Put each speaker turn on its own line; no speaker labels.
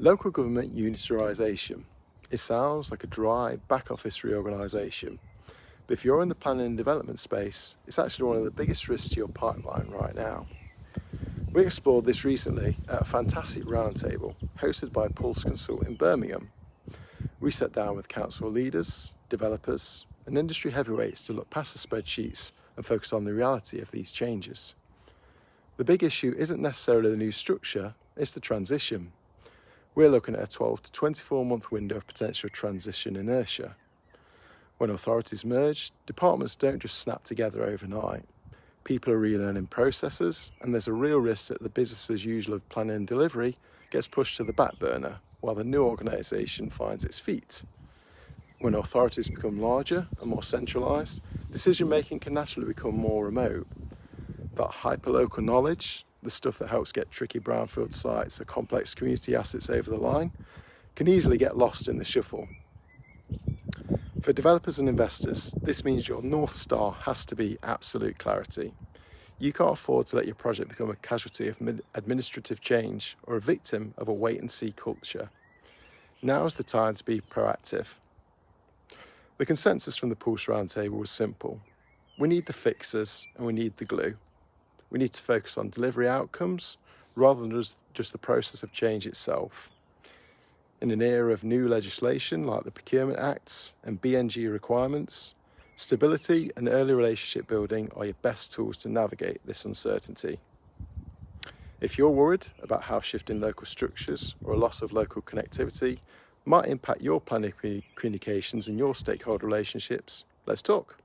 Local government unitarisation. It sounds like a dry back office reorganisation, but if you're in the planning and development space, it's actually one of the biggest risks to your pipeline right now. We explored this recently at a fantastic roundtable hosted by Pulse Consult in Birmingham. We sat down with council leaders, developers and industry heavyweights to look past the spreadsheets and focus on the reality of these changes. The big issue isn't necessarily the new structure, it's the transition. We're looking at a 12 to 24 month window of potential transition inertia. When authorities merge, departments don't just snap together overnight. People are relearning processes, and there's a real risk that the business as usual of planning and delivery gets pushed to the back burner while the new organisation finds its feet. When authorities become larger and more centralised, decision making can naturally become more remote. That hyperlocal knowledge, the stuff that helps get tricky brownfield sites or complex community assets over the line, can easily get lost in the shuffle. For developers and investors, this means your North Star has to be absolute clarity. You can't afford to let your project become a casualty of administrative change or a victim of a wait-and-see culture. Now is the time to be proactive. The consensus from the Pulse Roundtable was simple. We need the fixers and we need the glue. We need to focus on delivery outcomes rather than just the process of change itself. In an era of new legislation like the Procurement Act and BNG requirements, stability and early relationship building are your best tools to navigate this uncertainty. If you're worried about how shifting local structures or a loss of local connectivity might impact your planning communications and your stakeholder relationships, let's talk.